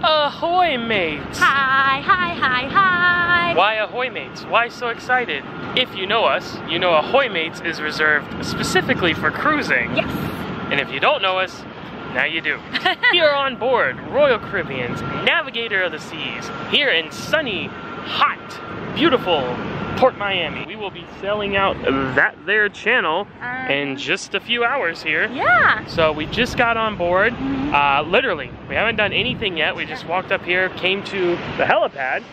Ahoy, mates! Hi, hi, hi, hi! Why ahoy, mates? Why so excited? If you know us, you know ahoy, mates is reserved specifically for cruising. Yes! And if you don't know us, now you do. We are on board Royal Caribbean's Navigator of the Seas, here in sunny, hot, beautiful Port Miami. We will be sailing out that there channel in just a few hours here. Yeah. So we just got on board. Literally, we haven't done anything yet. We just walked up here, came to the helipad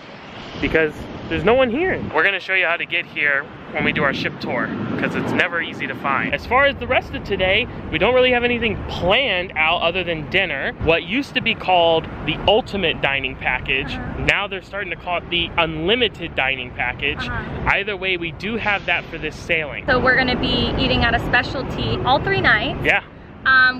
because there's no one here. We're gonna show you how to get here when we do our ship tour, because it's never easy to find. As far as the rest of today, we don't really have anything planned out other than dinner. What used to be called the ultimate dining package, now they're starting to call it the unlimited dining package. Either way, we do have that for this sailing. So we're gonna be eating at a specialty all 3 nights. Yeah.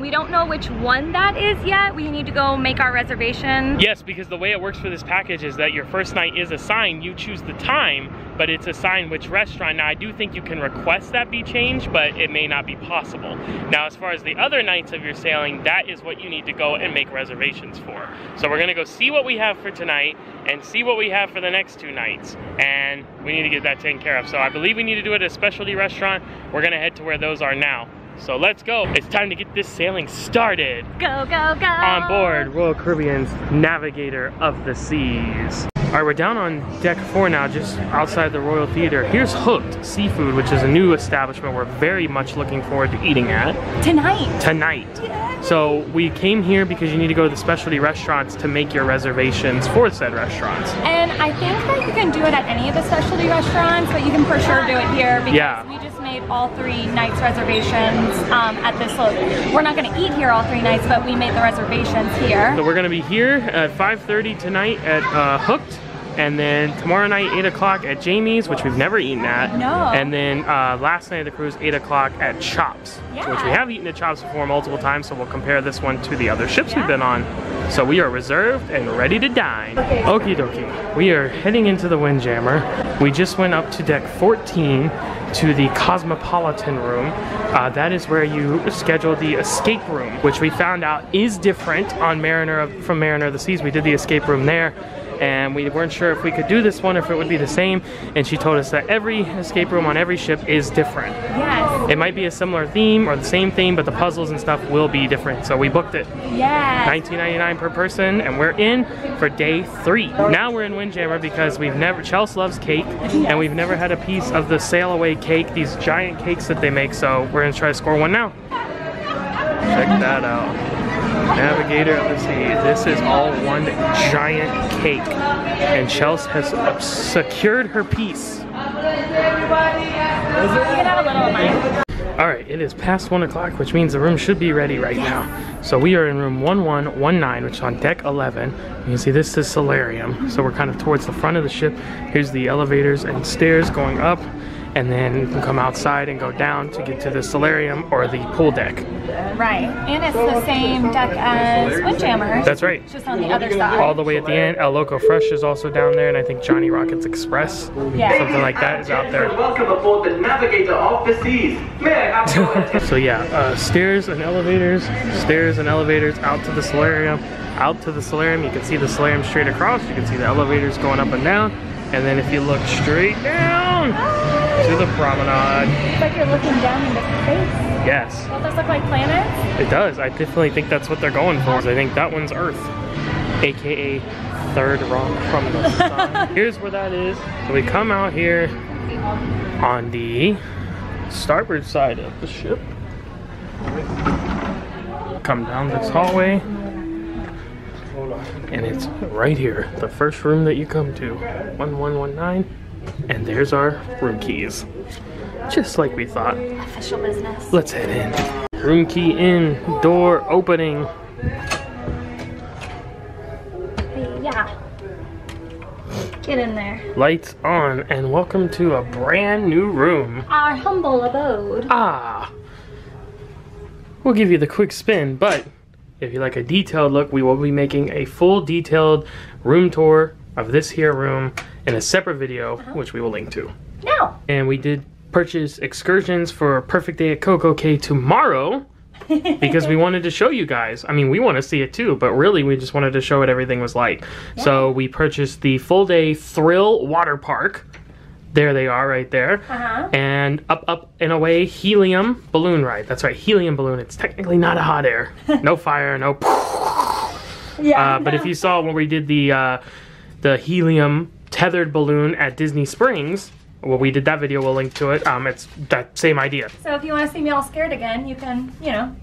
We don't know which one that is yet. We need to go make our reservation. Yes, because the way it works for this package is that your first night is assigned, you choose the time, but it's assigned which restaurant. Now I do think you can request that be changed, but it may not be possible. Now as far as the other nights of your sailing, that is what you need to go and make reservations for. So we're gonna go see what we have for tonight and see what we have for the next 2 nights. And we need to get that taken care of. So I believe we need to do it at a specialty restaurant. We're gonna head to where those are now. So let's go. It's time to get this sailing started. Go, go, go. On board Royal Caribbean's Navigator of the Seas. All right, we're down on deck 4 now, just outside the Royal Theater. Here's Hooked Seafood, which is a new establishment we're very much looking forward to eating at. Tonight. Yes. So we came here because you need to go to the specialty restaurants to make your reservations for said restaurants. And I think that you can do it at any of the specialty restaurants, but you can for sure do it here because we just made all 3 nights reservations at this location. We're not gonna eat here all 3 nights, but we made the reservations here. So we're gonna be here at 5:30 tonight at Hooked. And then tomorrow night, 8 o'clock at Jamie's, which we've never eaten at. No. And then last night of the cruise, 8 o'clock at Chops, which we have eaten at Chops before multiple times, so we'll compare this one to the other ships we've been on. So we are reserved and ready to dine. Okie dokie. We are heading into the Windjammer. We just went up to deck 14 to the Cosmopolitan room. That is where you schedule the escape room, which we found out is different on from Mariner of the Seas. We did the escape room there, and we weren't sure if we could do this one or if it would be the same, and she told us that every escape room on every ship is different. Yes. It might be a similar theme or the same theme, but the puzzles and stuff will be different, so we booked it. Yes. $19.99 per person, and we're in for day 3. Now we're in Windjammer because Chelsea loves cake, and we've never had a piece of the sail away cake, these giant cakes that they make, so we're gonna try to score one now. Check that out. Navigator of the Seas. This is all one giant cake, and Chelsea has secured her piece. All right, it is past 1 o'clock, which means the room should be ready right now. So we are in room 1119, which is on deck 11. You can see this is Solarium, so we're kind of towards the front of the ship. Here's the elevators and stairs going up, and then you can come outside and go down to get to the solarium or the pool deck. Right, and it's the same deck as Windjammer. That's right. It's just on the other side. All the way at the end. El Loco Fresh is also down there, and I think Johnny Rockets Express, something like that, is out there. Welcome aboard the Navigator of the Seas. May I have your So yeah, stairs and elevators out to the solarium. Out to the solarium, you can see the solarium straight across. You can see the elevators going up and down. And then if you look straight down to the promenade. It's like you're looking down into space. Yes. Don't those look like planets? It does. I definitely think that's what they're going for. I think that one's Earth, aka third rock from the sun. Here's where that is. So we come out here on the starboard side of the ship. Come down this hallway. And it's right here, the first room that you come to, 1119, and there's our room keys. Just like we thought. Official business. Let's head in. Room key in, door opening. Yeah. Get in there. Lights on, and welcome to a brand new room. Our humble abode. Ah. We'll give you the quick spin, but if you like a detailed look, we will be making a full detailed room tour of this here room in a separate video, which we will link to. No. And we did purchase excursions for a perfect day at CocoCay tomorrow. because we wanted to show you guys. I mean, we want to see it too, but really we just wanted to show what everything was like. Yeah. So we purchased the full day Thrill Waterpark. There they are right there. And up and away Helium balloon ride. That's right, Helium balloon. It's technically not a hot air. No fire, no but if you saw when we did the Helium tethered balloon at Disney Springs, well, we did that video, we'll link to it. It's that same idea. So if you want to see me all scared again, you can, you know,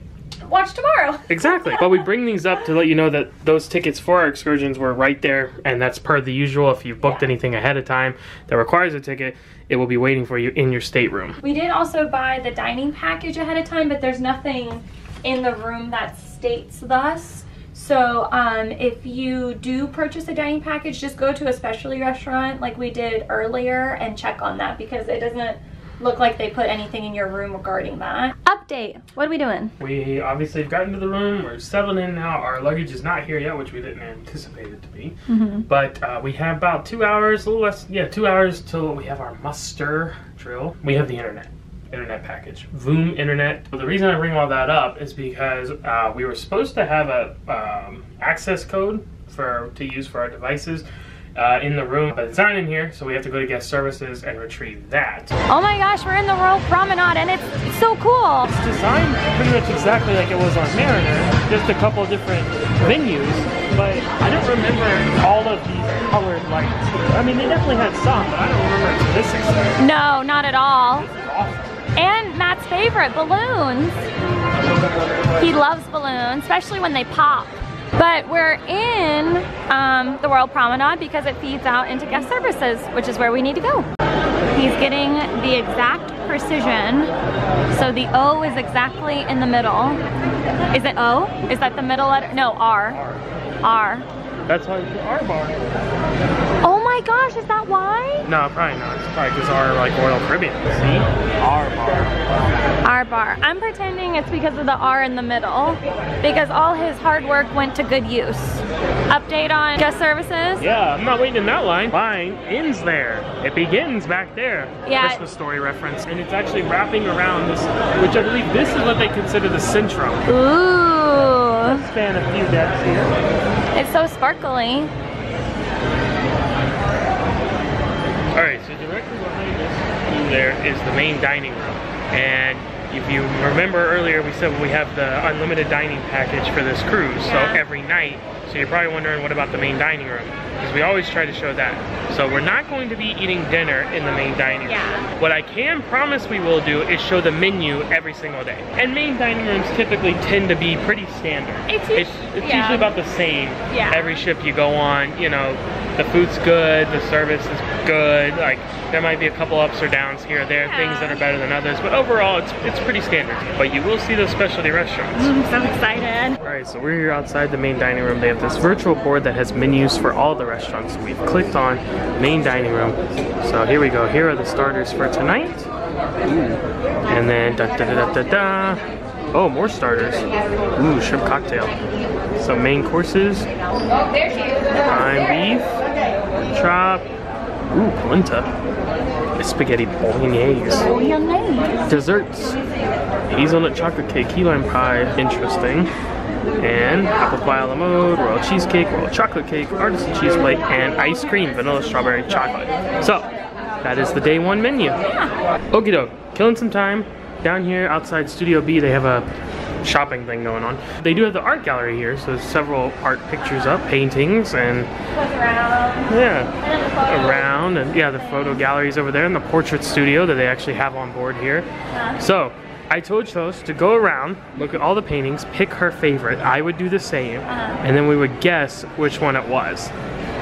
watch tomorrow. Exactly. But we bring these up to let you know that those tickets for our excursions were right there, and that's per the usual. If you've booked anything ahead of time that requires a ticket, it will be waiting for you in your stateroom. We did also buy the dining package ahead of time, but there's nothing in the room that states thus. So if you do purchase a dining package, just go to a specialty restaurant like we did earlier and check on that, because it doesn't look like they put anything in your room regarding that. Update, what are we doing? We obviously have gotten to the room, we're settling in now. Our luggage is not here yet, which we didn't anticipate it to be. But we have about 2 hours, a little less, 2 hours till we have our muster drill. We have the internet package, Voom internet. But the reason I bring all that up is because we were supposed to have a access code to use for our devices in the room, but it's not in here, so we have to go to guest services and retrieve that. Oh my gosh, we're in the Royal Promenade and it's so cool. It's designed pretty much exactly like it was on Mariner, just a couple of different venues, but I don't remember all of these colored lights. I mean, they definitely had some, but I don't remember it to this extent. No, not at all. This is awesome. And Matt's favorite, balloons. He loves balloons, especially when they pop. But we're in the Royal Promenade because it feeds out into guest services, which is where we need to go. He's getting the exact precision. So the O is exactly in the middle. Is it O? Is that the middle letter? No, R. R. That's why it's the R bar. Oh my gosh, is that why? No, probably not. It's probably because R like Royal Caribbean. See? R bar. R bar. I'm pretending it's because of the R in the middle, because all his hard work went to good use. Update on guest services? Yeah, I'm not waiting in that line. Line ends there. It begins back there. Yeah. Christmas story reference. And it's actually wrapping around this, which I believe this is what they consider the Centro. Ooh. Let's span a few decks here. It's so sparkly. Alright, so directly behind us there is the main dining room. And if you remember earlier, we said we have the unlimited dining package for this cruise, so every night. So you're probably wondering, what about the main dining room? Because we always try to show that. So we're not going to be eating dinner in the main dining room. What I can promise we will do is show the menu every single day. And main dining rooms typically tend to be pretty standard. It's usually about the same. Every ship you go on, you know, the food's good, the service is good. Like, there might be a couple ups or downs here or there, things that are better than others, but overall it's pretty standard. But you will see those specialty restaurants. I'm so excited. Alright, so we're here outside the main dining room. They have this virtual board that has menus for all the restaurants. We've clicked on main dining room. So here we go. Here are the starters for tonight. And then oh, more starters. Ooh, shrimp cocktail. So main courses. Prime beef, chop. Ooh, polenta. Spaghetti bolognese. Desserts. Hazelnut chocolate cake, key lime pie. Interesting. And apple pie a la mode, royal cheesecake, royal chocolate cake, artisan cheese plate, and ice cream, vanilla strawberry chocolate. So, that is the day one menu. Okie doke, killing some time. Down here outside Studio B, they have a shopping thing going on. They do have the art gallery here, so there's several art pictures up, paintings, and around, and the photo galleries over there, and the portrait studio that they actually have on board here. So, I told Chos to go around, look at all the paintings, pick her favorite. I would do the same, and then we would guess which one it was.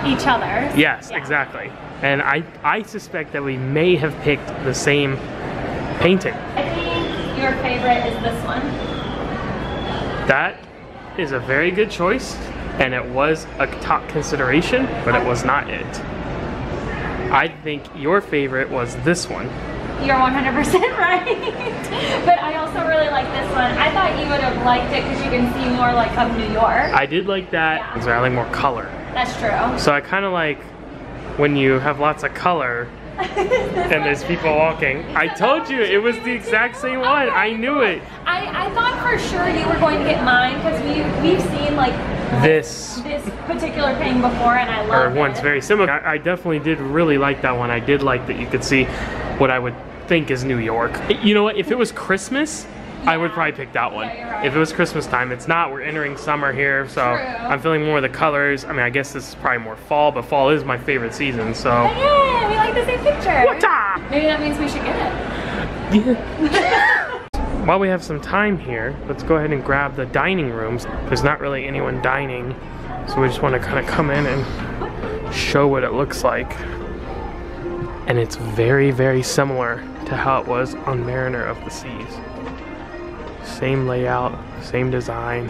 Each other's? Yes, exactly. And I suspect that we may have picked the same painting. I think your favorite is this one. That is a very good choice, and it was a top consideration, but it was not it. I think your favorite was this one. You're 100% right. But I also really like this one. I thought you would have liked it because you can see more like of New York. I did like that because I like more color. That's true. So I kind of like when you have lots of color, And there's people walking. I told you it was the exact same one. I knew it. I thought for sure you were going to get mine because we've seen like this particular thing before, and I love it. One's very similar. I definitely did really like that one. I did like that you could see what I would think is New York. You know what? If it was Christmas, I would probably pick that one. Yeah, right. If it was Christmas time, it's not. We're entering summer here, so I'm feeling more of the colors. I mean, I guess this is probably more fall, but fall is my favorite season, so. Yeah, we like the same picture. What-a? Maybe that means we should get it. Yeah. While we have some time here, let's go ahead and grab the dining rooms. There's not really anyone dining, so we just want to kind of come in and show what it looks like. And it's very, very similar to how it was on Mariner of the Seas. Same layout, same design.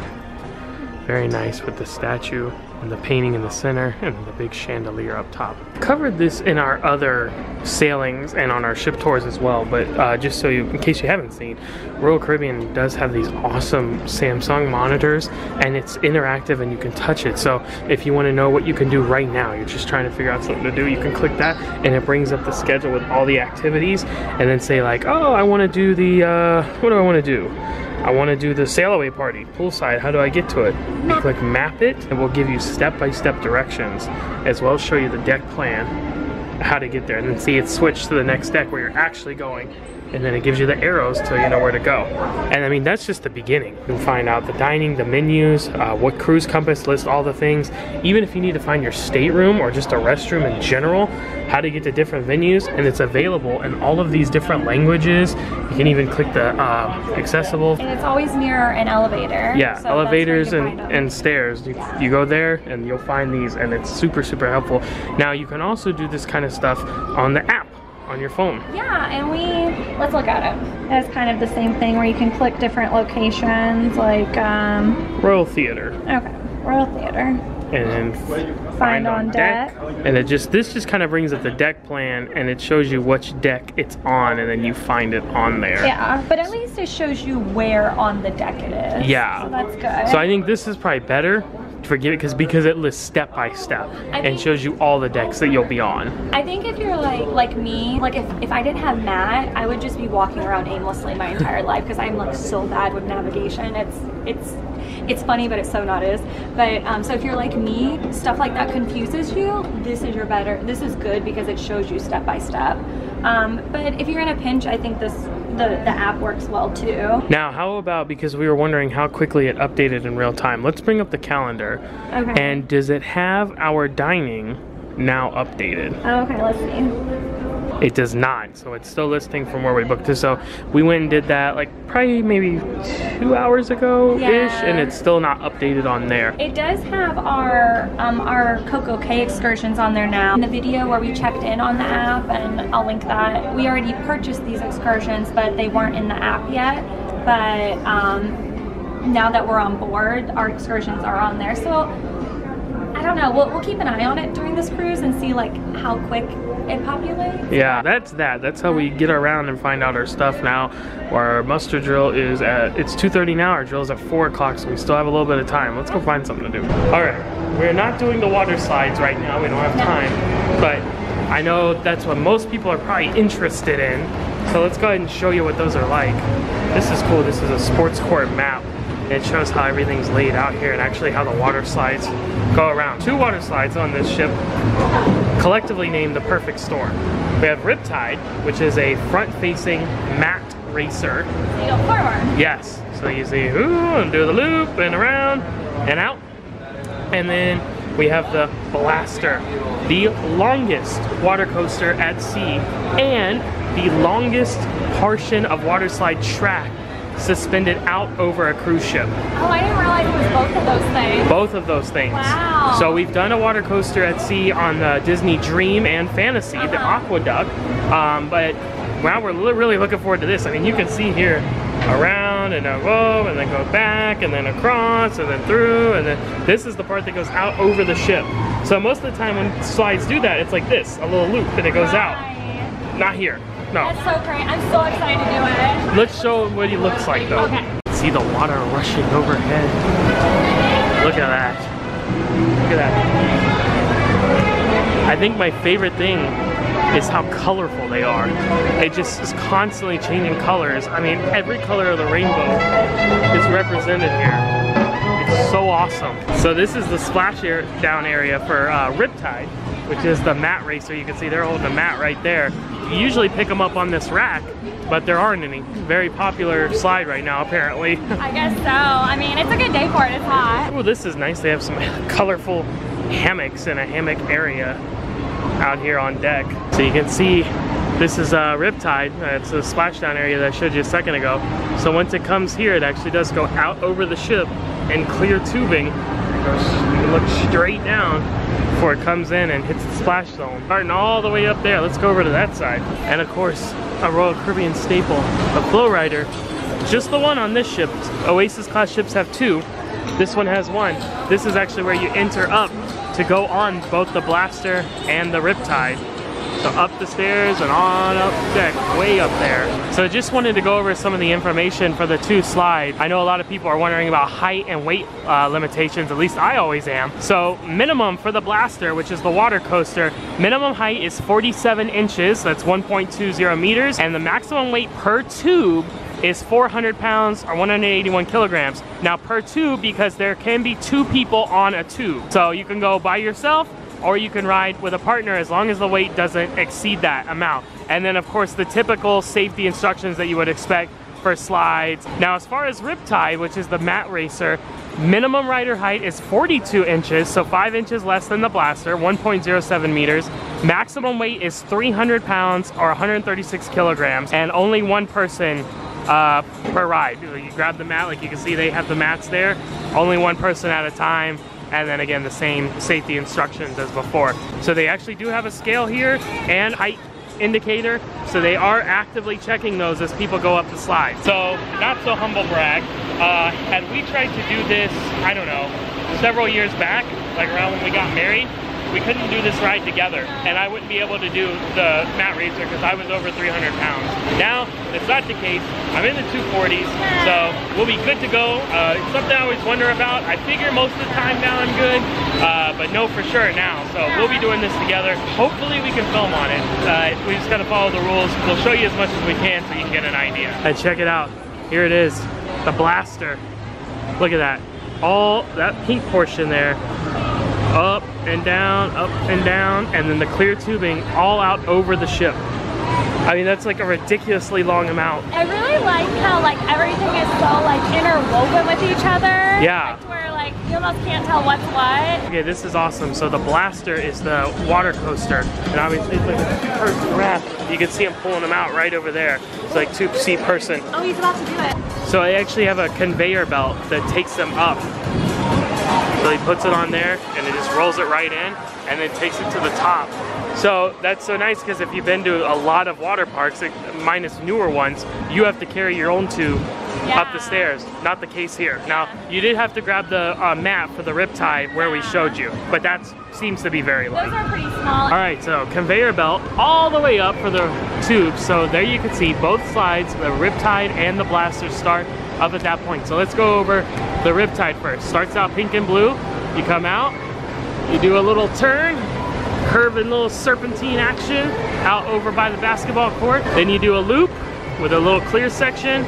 Very nice with the statue and the painting in the center and the big chandelier up top. Covered this in our other sailings and on our ship tours as well, but just so you, in case you haven't seen, Royal Caribbean does have these awesome Samsung monitors, and it's interactive and you can touch it. So if you want to know what you can do right now, you're just trying to figure out something to do, you can click that and it brings up the schedule with all the activities, and then say like, oh, I want to do the, what do I want to do? I want to do the sail away party, poolside. How do I get to it? You click map it, and we'll give you step-by-step directions, as well as show you the deck plan, how to get there. And then see it switch to the next deck where you're actually going. And then it gives you the arrows so you know where to go. And I mean, that's just the beginning. You can find out the dining, the menus, what cruise compass lists all the things. Even if you need to find your stateroom or just a restroom in general, how to get to different venues, and it's available in all of these different languages. You can even click the accessible. And it's always near an elevator. Yeah, so elevators and stairs. You go there and you'll find these, and it's super, super helpful. Now you can also do this kind of stuff on the app on your phone. Yeah, and let's look at it. It's kind of the same thing where you can click different locations, like Royal Theater. Okay, Royal Theater. And then find on deck. And this just kind of brings up the deck plan, and it shows you which deck it's on, and then you find it on there. Yeah, but at least it shows you where on the deck it is. Yeah. So that's good. So I think this is probably better. Forgive it because it lists step by step and shows you all the decks that you'll be on. I think if you're like me, like if I didn't have Matt, I would just be walking around aimlessly my entire life because I'm like so bad with navigation. It's funny, but it's so not is. But so if you're like me, stuff like that confuses you. This is good because it shows you step by step. But if you're in a pinch, I think the app works well too. Now, how about, because we were wondering how quickly it updated in real time, let's bring up the calendar. Okay. And does it have our dining now updated? Okay, let's see. It does not, so it's still listing from where we booked it. So we went and did that like probably maybe 2 hours ago-ish, and it's still not updated on there. It does have our CocoCay excursions on there now. In the video where we checked in on the app, and I'll link that, we already purchased these excursions, but they weren't in the app yet. But now that we're on board, our excursions are on there. So I don't know, we'll keep an eye on it during this cruise and see like how quick it populates. Yeah, that's how we get around and find out our stuff now. Our muster drill is it's 2:30 now, our drill is at 4 o'clock, so we still have a little bit of time. Let's go find something to do. All right, we're not doing the water slides right now, we don't have time, but I know that's what most people are probably interested in, so let's go ahead and show you what those are like. This is cool. This is a sports court map. It shows how everything's laid out here and actually how the water slides go around. 2 water slides on this ship, collectively named the Perfect Storm. We have Riptide, which is a front-facing matte racer. So you go forward. Yes, so you see, ooh, and do the loop and around and out. And then we have the Blaster, the longest water coaster at sea and the longest portion of water slide track suspended out over a cruise ship. Oh, I didn't realize it was both of those things. Both of those things. Wow. So we've done a water coaster at sea on the Disney Dream and Fantasy, the Aqueduct, but now we're really looking forward to this. I mean, you can see here around and above and then go back and then across and then through, and then this is the part that goes out over the ship. So most of the time when slides do that, it's like this, a little loop, and it goes out. Not here. No. That's so great. I'm so excited to do it. Let's show what he looks like though. Okay. See the water rushing overhead. Look at that. Look at that. I think my favorite thing is how colorful they are. It just is constantly changing colors. I mean, every color of the rainbow is represented here. It's so awesome. So this is the splash down area for Riptide, which is the mat racer. You can see they're holding a mat right there. You usually pick them up on this rack, but there aren't any. Very popular slide right now, apparently. I guess so. I mean, it's a good day for it. It's hot. Oh, this is nice. They have some colorful hammocks in a hammock area out here on deck. So you can see this is Riptide. It's a splashdown area that I showed you a second ago. So once it comes here, it actually does go out over the ship and clear tubing. You can look straight down before it comes in and hits the splash zone. Starting all the way up there. Let's go over to that side. And of course, a Royal Caribbean staple, a Flowrider. Just the one on this ship. Oasis class ships have two. This one has one. This is actually where you enter up to go on both the Blaster and the Riptide. So up the stairs and on up deck, way up there. So I just wanted to go over some of the information for the two slides. I know a lot of people are wondering about height and weight limitations, at least I always am. So minimum for the Blaster, which is the water coaster, minimum height is 47 inches, that's 1.20 meters, and the maximum weight per tube is 400 pounds or 181 kilograms. Now per tube, because there can be two people on a tube. So you can go by yourself, or you can ride with a partner as long as the weight doesn't exceed that amount. And then of course the typical safety instructions that you would expect for slides. Now as far as Riptide, which is the mat racer, minimum rider height is 42 inches, so 5 inches less than the Blaster, 1.07 meters. Maximum weight is 300 pounds or 136 kilograms, and only one person per ride. You grab the mat, like you can see they have the mats there, only one person at a time. And then again, the same safety instructions as before. So they actually do have a scale here and height indicator. So they are actively checking those as people go up the slide. So not so humble brag. Had we tried to do this, I don't know, several years back, like around when we got married, we couldn't do this ride together. And I wouldn't be able to do the mat racer because I was over 300 pounds. Now, it's not the case. I'm in the 240s, so we'll be good to go. It's something I always wonder about. I figure most of the time now I'm good, but know for sure now. So we'll be doing this together. Hopefully we can film on it. We just gotta follow the rules. We'll show you as much as we can so you can get an idea. And check it out. Here it is, the Blaster. Look at that. All that pink portion there. Up and down, and then the clear tubing all out over the ship. I mean, that's like a ridiculously long amount. I really like how like everything is so like interwoven with each other. Yeah. Like, where like you almost can't tell what's what. Okay, this is awesome. So the Blaster is the water coaster, and obviously it's like a two-person raft. You can see him pulling them out right over there. It's like two-seat person. Oh, he's about to do it. So they actually have a conveyor belt that takes them up. So he puts it on there and it just rolls it right in and then takes it to the top. So that's so nice because if you've been to a lot of water parks, minus newer ones, you have to carry your own tube up the stairs. Not the case here. Now, you did have to grab the map for the Riptide where we showed you, but that seems to be very light. Those are pretty small. All right, so conveyor belt all the way up for the tubes. So there you can see both sides, the Riptide and the Blaster start up at that point. So let's go over the Riptide first. Starts out pink and blue. You come out, you do a little turn, curving little serpentine action out over by the basketball court. Then you do a loop with a little clear section,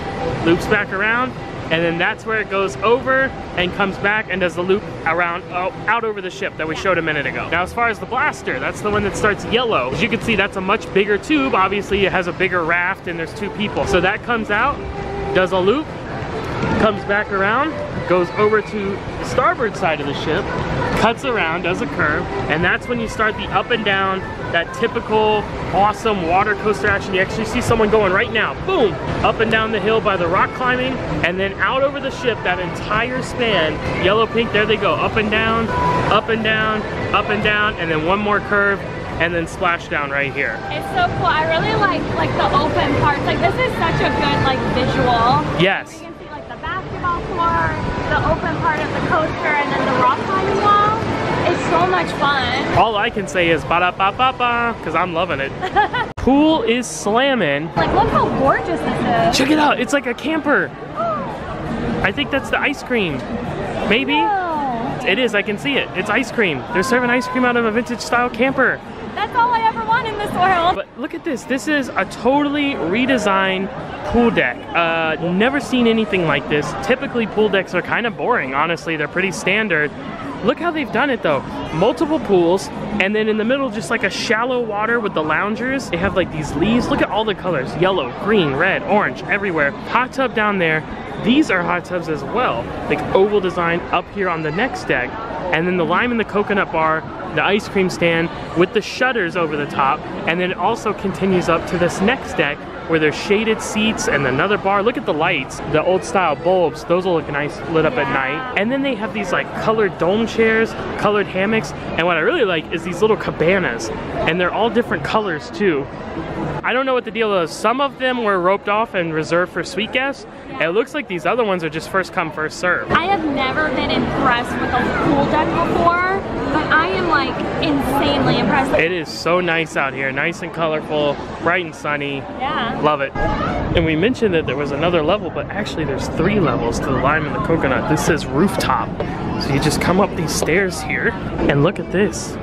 loops back around, and then that's where it goes over and comes back and does the loop around out over the ship that we showed a minute ago. Now as far as the Blaster, that's the one that starts yellow. As you can see, that's a much bigger tube. Obviously it has a bigger raft and there's two people. So that comes out, does a loop, comes back around, goes over to the starboard side of the ship, cuts around, does a curve, and that's when you start the up and down, that typical awesome water coaster action. You actually see someone going right now, boom, up and down the hill by the rock climbing, and then out over the ship, that entire span, yellow, pink, there they go, up and down, up and down, up and down, and then one more curve, and then splash down right here. It's so cool. I really like the open parts. Like this is such a good like visual. Yes. You can see like the basketball court, the open part of the coaster, and then the rock climbing wall. It's so much fun. All I can say is ba-da-ba-ba-ba, because I'm loving it. Pool is slamming. Like look how gorgeous this is. Check it out, it's like a camper. I think that's the ice cream. Maybe? No. It is, I can see it. It's ice cream. They're serving ice cream out of a vintage style camper. That's all I ever want in this this world. But look at this. This is a totally redesigned pool deck. Never seen anything like this. Typically pool decks are kind of boring, honestly. They're pretty standard. Look how they've done it though. Multiple pools, and then in the middle just like a shallow water with the loungers. They have like these leaves. Look at all the colors. Yellow, green, red, orange, everywhere. Hot tub down there. These are hot tubs as well. Like oval design up here on the next deck. And then the lime and the coconut bar, the ice cream stand with the shutters over the top. And then it also continues up to this next deck where there's shaded seats and another bar. Look at the lights, the old style bulbs. Those will look nice lit up at night. And then they have these like colored dome chairs, colored hammocks. And what I really like is these little cabanas. And they're all different colors too. I don't know what the deal is. Some of them were roped off and reserved for suite guests. It looks like these other ones are just first come, first serve. I have never been impressed with a pool deck before, but I am like insanely impressed. It is so nice out here, nice and colorful, bright and sunny. Yeah. Love it. And we mentioned that there was another level, but actually there's 3 levels to the lime and the coconut. This says rooftop. So you just come up these stairs here and look at this.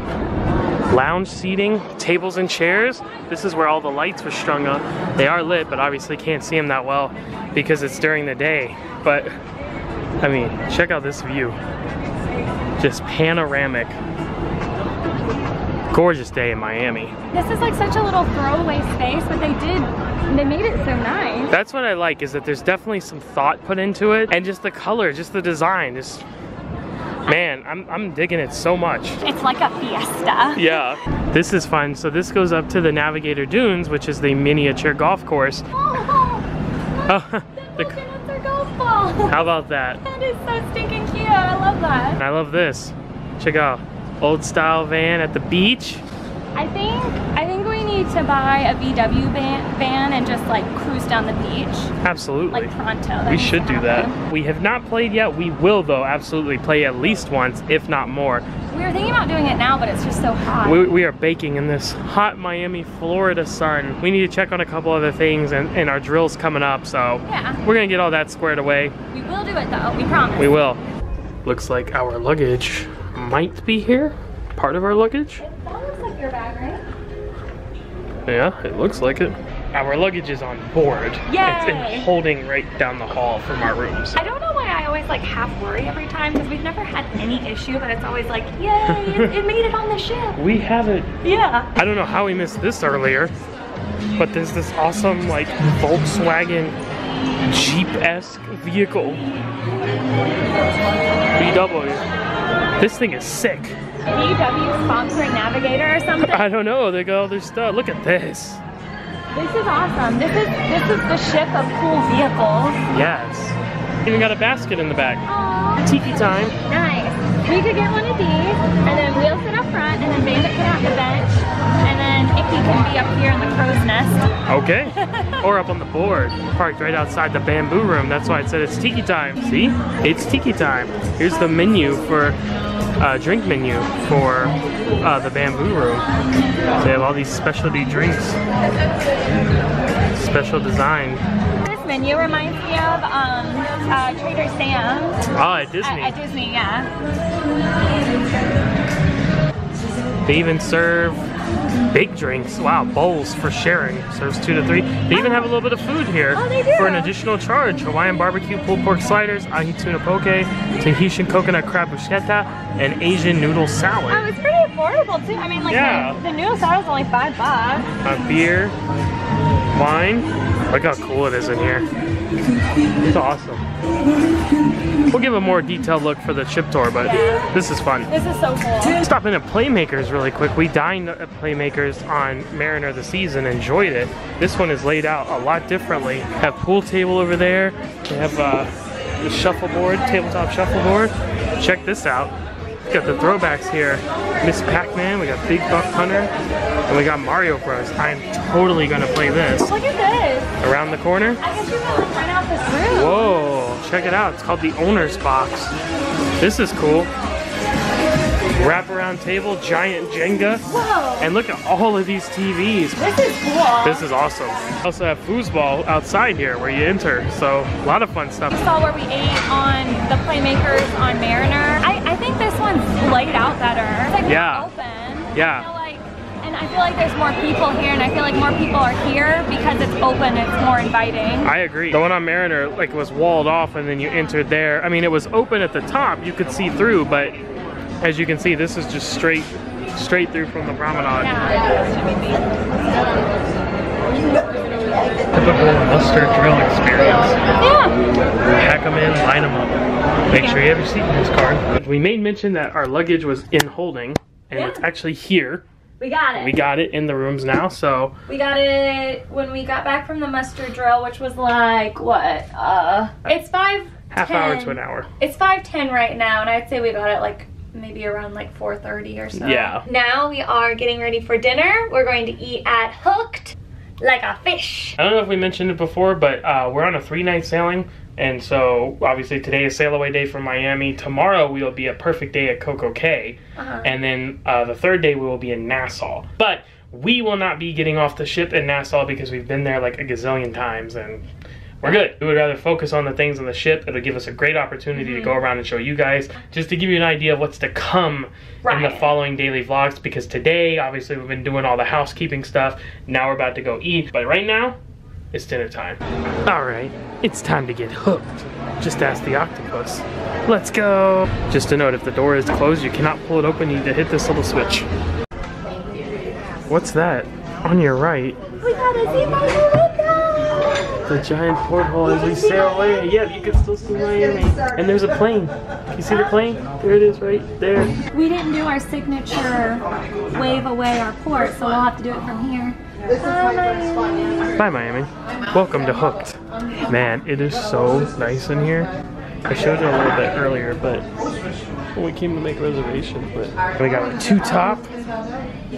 Lounge seating, tables and chairs. This is where all the lights were strung up. They are lit, but obviously can't see them that well because it's during the day. But, I mean, check out this view. Just panoramic. Gorgeous day in Miami. This is like such a little throwaway space, but they made it so nice. That's what I like, is that there's definitely some thought put into it, and just the color, just the design, just, man, I'm digging it so much. It's like a fiesta. Yeah. This is fun. So this goes up to the Navigator Dunes, which is the miniature golf course. Oh, the coconuts are golf balls. How about that? That is so stinking cute. I love that. And I love this. Check out. Old style van at the beach. I think we need to buy a VW van and just like cruise down the beach. Absolutely. Like pronto. We should do that. We have not played yet. We will though absolutely play at least once, if not more. We were thinking about doing it now, but it's just so hot. We are baking in this hot Miami, Florida sun. We need to check on a couple other things, and our drill's coming up, so yeah, we're gonna get all that squared away. We will do it though, we promise. We will. Looks like our luggage might be here. Part of our luggage. That looks like your bag, right? Yeah, it looks like it. Our luggage is on board. Yay! It's in holding right down the hall from our rooms. I don't know why I always like half worry every time, because we've never had any issue, but it's always like, yay, it made it on the ship. We have it. Yeah. I don't know how we missed this earlier, but there's this awesome like Volkswagen Jeep-esque vehicle. VW. This thing is sick. VW sponsoring Navigator or something? I don't know, they got all their stuff. Look at this. This is awesome. This is the ship of cool vehicles. Yes. Even got a basket in the back. Aww. Tiki time. Nice. We could get one of these, and then we'll sit up front, and then Bandit can have the bench, and then Icky can be up here in the crow's nest. Okay. Or up on the board. Parked right outside the bamboo room. That's why it said it's tiki time. See? It's tiki time. Here's the menu for, drink menu for the bamboo room. They have all these specialty drinks. Special design. This menu reminds me of Trader Sam's. Oh, at Disney. At Disney, yeah. They even serve big drinks. Wow, bowls for sharing. Serves 2 to 3. They even have a little bit of food here. Oh, they do. For an additional charge. Hawaiian barbecue pulled pork sliders, ahi tuna poke, Tahitian coconut crab bruschetta, and Asian noodle salad. Oh, it's pretty affordable too. I mean, like the noodle salad is only $5. Beer, wine. Look how cool it is in here. It's awesome. We'll give a more detailed look for the ship tour, but this is fun. This is so cool. Stop in at Playmakers really quick. We dined at Playmakers on Mariner of the Seas and enjoyed it. This one is laid out a lot differently. Have pool table over there. They have the shuffleboard, tabletop shuffleboard. Check this out. We got the throwbacks here. Miss Pac-Man, we got Big Buck Hunter, and we got Mario Bros. I'm totally gonna play this. Look at this. Around the corner. I guess you're gonna rent out this room. Whoa, check it out. It's called the Owner's Box. This is cool. Wraparound table, giant Jenga. Whoa. And look at all of these TVs. This is cool. This is awesome. We also have foosball outside here where you enter. So a lot of fun stuff. We saw where we ate on the Playmakers on Mariner. I think this one's laid out better. It's like Yeah. open. Yeah. I feel like And I feel like there's more people here, and I feel like more people are here because it's open, it's more inviting. I agree. The one on Mariner like was walled off and then you entered there. I mean, it was open at the top, you could see through, but as you can see, this is just straight through from the promenade. Typical mustard drill experience. Yeah. Pack them in, line them up. Make sure you have your seatbelt card. We made mention that our luggage was in holding, and it's actually here. We got it. We got it in the rooms now, so. We got it when we got back from the mustard drill, which was like, what? It's 5:10. Half hour to an hour. It's 5:10 right now, and I'd say we got it like maybe around like 4:30 or so. Yeah. Now we are getting ready for dinner. We're going to eat at Hooked like a fish. I don't know if we mentioned it before, but we're on a 3-night sailing. And so, obviously, today is sail away day from Miami. Tomorrow, we will be a perfect day at CocoCay. And then the third day, we will be in Nassau. But we will not be getting off the ship in Nassau because we've been there like a gazillion times. And we're good. We would rather focus on the things on the ship. It'll give us a great opportunity to go around and show you guys, just to give you an idea of what's to come in the following daily vlogs. Because today, obviously, we've been doing all the housekeeping stuff. Now we're about to go eat. But right now, it's dinner time. All right, it's time to get hooked. Just ask the octopus. Let's go. Just a note, if the door is closed, you cannot pull it open. You need to hit this little switch. What's that? On your right. We gotta see my window. The giant porthole as we sail away. Yeah, you can still see Miami. And there's a plane. Can you see the plane? There it is right there. We didn't do our signature wave away our port, so we'll have to do it from here. Bye, Miami. Welcome to Hooked. Man, it is so nice in here. I showed you a little bit earlier, but when we came to make reservations, but we got a 2-top,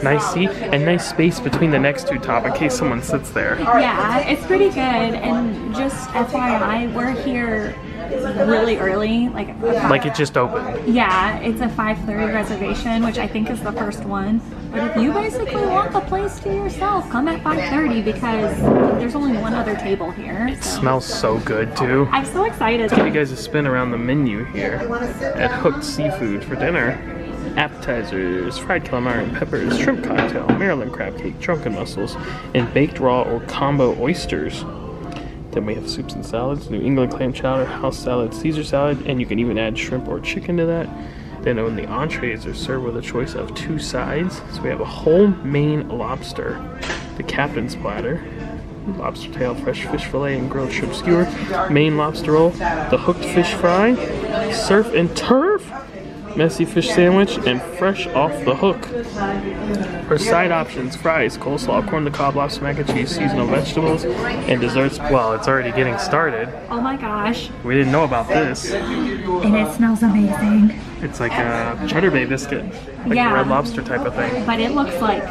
nice seat, and nice space between the next 2-top in case someone sits there. Yeah, it's pretty good, and just FYI, we're here really early, like it just opened. Yeah, it's a 5:30 reservation, which I think is the first one. But if you basically want the place to yourself, come at 5:30 because there's only one other table here. It smells so good too. I'm so excited. Let's give you guys a spin around the menu here at Hooked Seafood for dinner. Appetizers, fried calamari and peppers, shrimp cocktail, Maryland crab cake, drunken mussels, and baked raw or combo oysters. Then we have soups and salads, New England clam chowder, house salad, Caesar salad, and you can even add shrimp or chicken to that. Then when the entrees are served with a choice of 2 sides. So we have a whole Maine lobster, the captain's platter, lobster tail, fresh fish fillet, and grilled shrimp skewer, Maine lobster roll, the hooked fish fry, surf and turf, messy fish sandwich, and fresh off the hook. For side options, fries, coleslaw, corn on the cob, lobster mac and cheese, seasonal vegetables, and desserts. Well, it's already getting started. Oh my gosh. We didn't know about this. And it smells amazing. It's like a Cheddar Bay biscuit, like a Red Lobster type of thing. But it looks like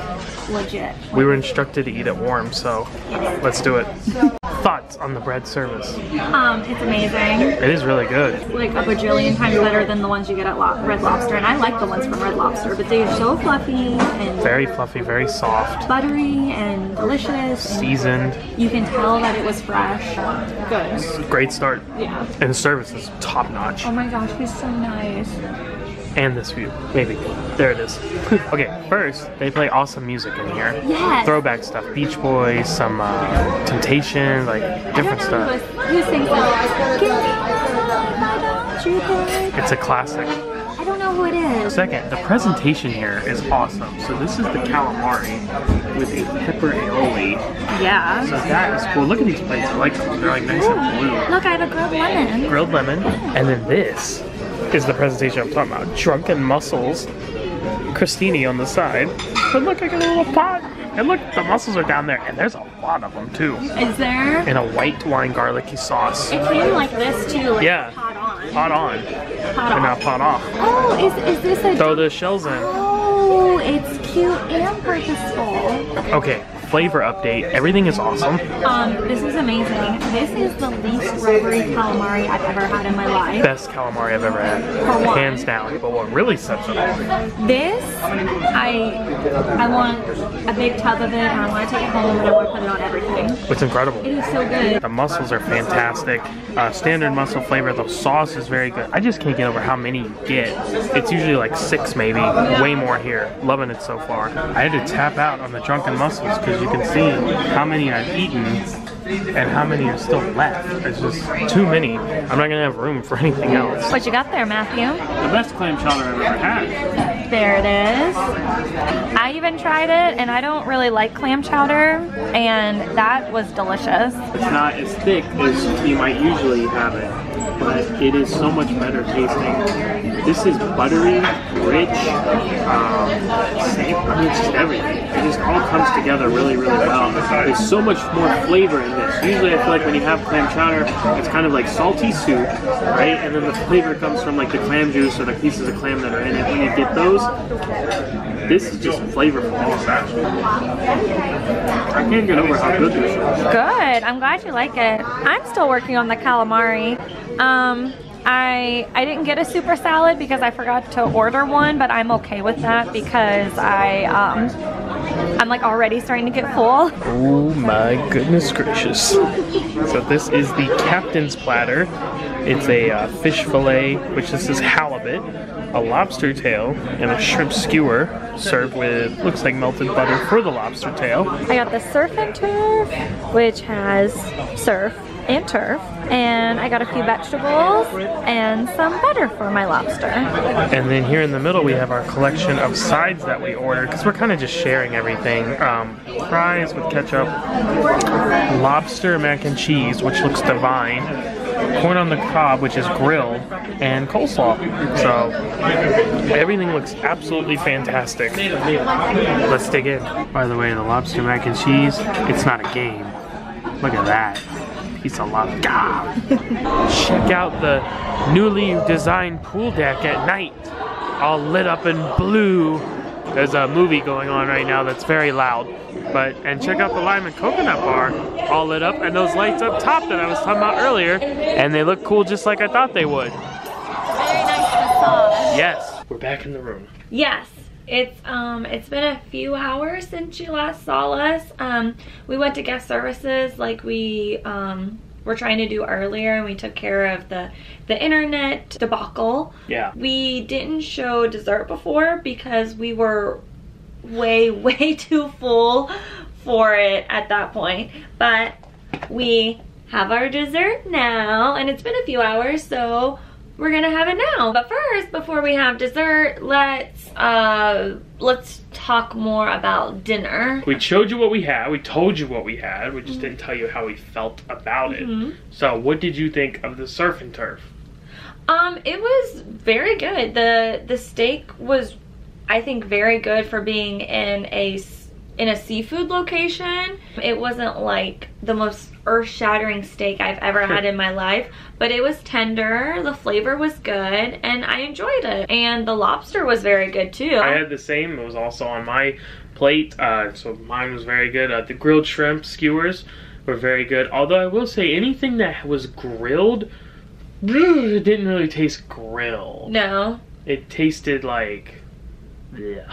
legit. We were instructed to eat it warm, so let's do it. Thoughts on the bread service? It's amazing. It is really good. Like a bajillion times better than the ones you get at Red Lobster, and I like the ones from Red Lobster, but they're so fluffy and very fluffy, very soft, buttery and delicious, seasoned. And you can tell that it was fresh. Good. Great start. Yeah. And the service is top notch. Oh my gosh, he's so nice. And this view, maybe. There it is. Okay, first, they play awesome music in here. Yes. Throwback stuff. Beach Boys, some Temptation, like different stuff. Who sings that? It's a classic. I don't know who it is. Second, the presentation here is awesome. So this is the calamari with a pepper aioli. Yeah. So that is cool. Look at these plates. I like them. They're like nice and blue. Look, I have a grilled lemon. Grilled lemon. And then this is the presentation I'm talking about. Drunken mussels. Crostini on the side. But look, I got a little pot. And look, the mussels are down there. And there's a lot of them too. Is there? In a white wine garlicky sauce. It came like this too. Like yeah. Pot on. Pot on. Pot and off. now pot off. Oh, is this a... Throw the shells in. Oh, it's cute and purposeful. Okay, flavor update. Everything is awesome. This is amazing. This is the least rubbery calamari I've ever had in my life. Best calamari I've ever had. For one. Hands down. But what really sets it off? This, I want a big tub of it, and I want to take it home, and I want to put it on everything. It's incredible. It is so good. The mussels are fantastic. Standard mussel flavor. The sauce is very good. I just can't get over how many you get. It's usually like 6 maybe. Way more here. Loving it so far. I had to tap out on the drunken mussels because you can see how many I've eaten and how many are still left. It's just too many. I'm not gonna have room for anything else. What you got there, Matthew? The best clam chowder I've ever had. There it is. I even tried it, and I don't really like clam chowder, and that was delicious. It's not as thick as you might usually have it, but it is so much better tasting. This is buttery, rich, I mean, it's just everything. It just all comes together really, really well. There's so much more flavor in this. Usually I feel like when you have clam chowder, it's kind of like salty soup, right? And then the flavor comes from like the clam juice or the pieces of clam that are in it. When you get those, this is just flavorful. I can't get over how good this is. Good. I'm glad you like it. I'm still working on the calamari. I didn't get a super salad because I forgot to order one, but I'm okay with that because I'm like already starting to get full. Oh my goodness gracious. So this is the captain's platter. It's a fish fillet, which this is halibut, a lobster tail, and a shrimp skewer served with, looks like melted butter for the lobster tail. I got the surf and turf, which has surf and turf, and I got a few vegetables and some butter for my lobster. And then here in the middle we have our collection of sides that we ordered because we're kind of just sharing everything. Fries with ketchup, lobster mac and cheese, which looks divine, corn on the cob, which is grilled, and coleslaw. So everything looks absolutely fantastic. Let's dig in. By the way, the lobster mac and cheese, it's not a game. Look at that. Piece of lobster. Check out the newly designed pool deck at night. All lit up in blue. There's a movie going on right now that's very loud. And check out the lime and coconut bar, all lit up, and those lights up top that I was talking about earlier, and they look cool just like I thought they would. Very nice massage. Yes, we're back in the room. Yes, it's been a few hours since you last saw us. We went to guest services like we were trying to do earlier, and we took care of the internet debacle. Yeah. We didn't show dessert before because we were way too full for it at that point, but we have our dessert now, and it's been a few hours, so we're gonna have it now. But first, before we have dessert, let's talk more about dinner. We showed you what we had, we told you what we had, we just didn't tell you how we felt about it. So what did you think of the surf and turf? It was very good. The steak was, I think, very good for being in a seafood location. It wasn't like the most earth-shattering steak I've ever had in my life, but it was tender, the flavor was good, and I enjoyed it. And the lobster was very good too. I had the same. It was also on my plate, so mine was very good. The grilled shrimp skewers were very good, although I will say anything that was grilled, it didn't really taste grilled. No. It tasted like, yeah.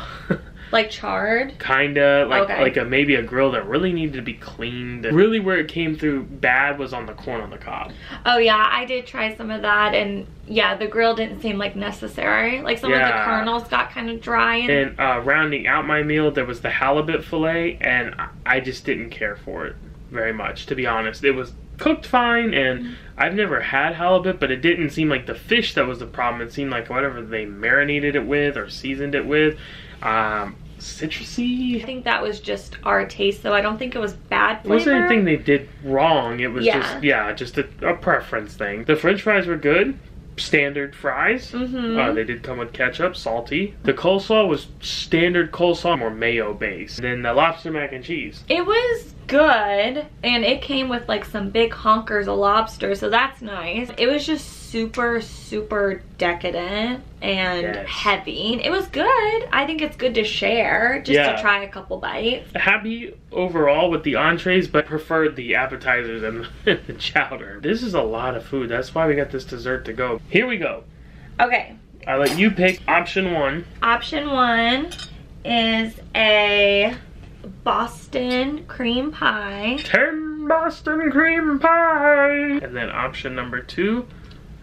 Like charred? Kinda, like okay. Like maybe a grill that really needed to be cleaned. Really where it came through bad was on the corn on the cob. Oh yeah, I did try some of that, and yeah, the grill didn't seem like necessary. Like some of the kernels got kind of dry. And rounding out my meal, there was the halibut fillet, and I just didn't care for it very much, to be honest. It was cooked fine, and I've never had halibut, but it didn't seem like the fish that was the problem. It seemed like whatever they marinated it with or seasoned it with, citrusy. I think that was just our taste, though. I don't think it was bad flavor. It wasn't anything they did wrong. It was just a preference thing. The French fries were good. Standard fries. They did come with ketchup, salty. The coleslaw was standard coleslaw, more mayo based. Then the lobster mac and cheese. It was good, and it came with like some big honkers of lobster, so that's nice. It was just super decadent and heavy. It was good. I think it's good to share, just to try a couple bites. Happy overall with the entrees, but preferred the appetizers and the chowder. This is a lot of food. That's why we got this dessert to go. Here we go. Okay. I'll let you pick option 1. Option 1 is a Boston cream pie. 10 Boston cream pie. And then option number 2,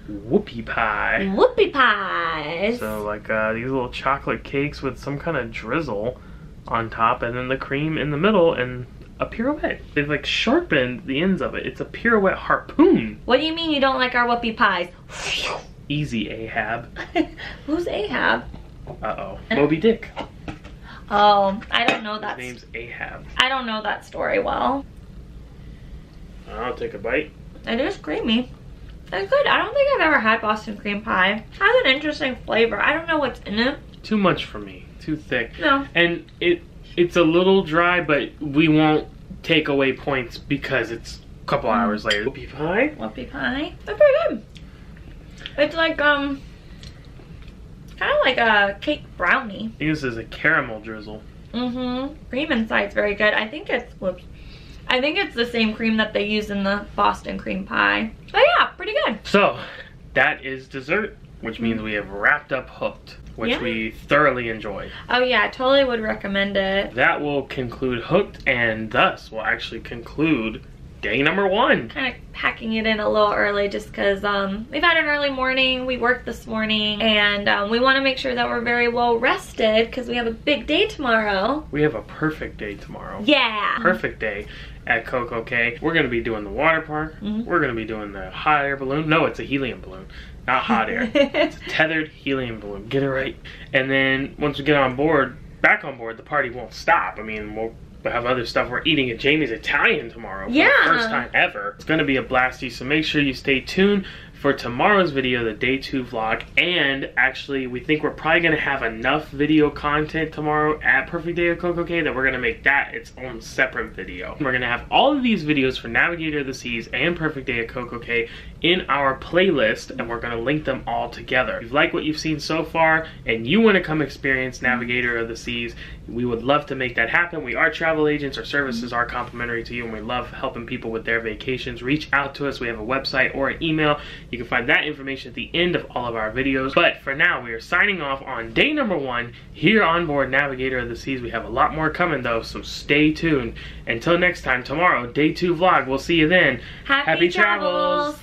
whoopie pie. Whoopie pies. So like these little chocolate cakes with some kind of drizzle on top, and then the cream in the middle, and a pirouette. They've like sharpened the ends of it. It's a pirouette harpoon. What do you mean you don't like our whoopie pies? Easy, Ahab. Who's Ahab? Uh-oh. Moby Dick. Oh, I don't know that. His name's Ahab. I don't know that story well. I'll take a bite. It is creamy. It's good. I don't think I've ever had Boston cream pie. It has an interesting flavor. I don't know what's in it. Too much for me. Too thick. No. And it's a little dry, but we won't take away points because it's a couple hours later. Whoopie pie? Whoopie pie. That's pretty good. It's like, kind of like a cake brownie. I think this is a caramel drizzle. Mm-hmm. Cream inside's very good. I think it's, whoops. I think it's the same cream that they use in the Boston cream pie. But yeah, pretty good. So, that is dessert, which means we have wrapped up Hooked, which we thoroughly enjoyed. Oh yeah, I totally would recommend it. That will conclude Hooked, and thus will actually conclude day number 1. Kind of packing it in a little early just because we've had an early morning. We worked this morning, and we want to make sure that we're very well rested because we have a big day tomorrow. We have a perfect day tomorrow. Yeah. Perfect day at CocoCay. We're going to be doing the water park. We're going to be doing the hot air balloon. No, it's a helium balloon, not hot air. It's a tethered helium balloon. Get it right. And then once we get on board, back on board, the party won't stop. I mean, we'll have other stuff. We're eating at Jamie's Italian tomorrow for the first time ever. It's going to be a blasty, so make sure you stay tuned for tomorrow's video, the day 2 vlog. And actually, we think we're probably going to have enough video content tomorrow at Perfect Day of CocoCay that we're going to make that its own separate video. We're going to have all of these videos for Navigator of the Seas and Perfect Day of CocoCay in our playlist, and we're going to link them all together. If you like what you've seen so far and you want to come experience Navigator of the Seas, we would love to make that happen. We are travel agents. Our services are complimentary to you, and we love helping people with their vacations. Reach out to us. We have a website or an email. You can find that information at the end of all of our videos. But for now, we are signing off on day number 1 here on board Navigator of the Seas. We have a lot more coming though, so stay tuned. Until next time, tomorrow, day 2 vlog. We'll see you then. Happy travels.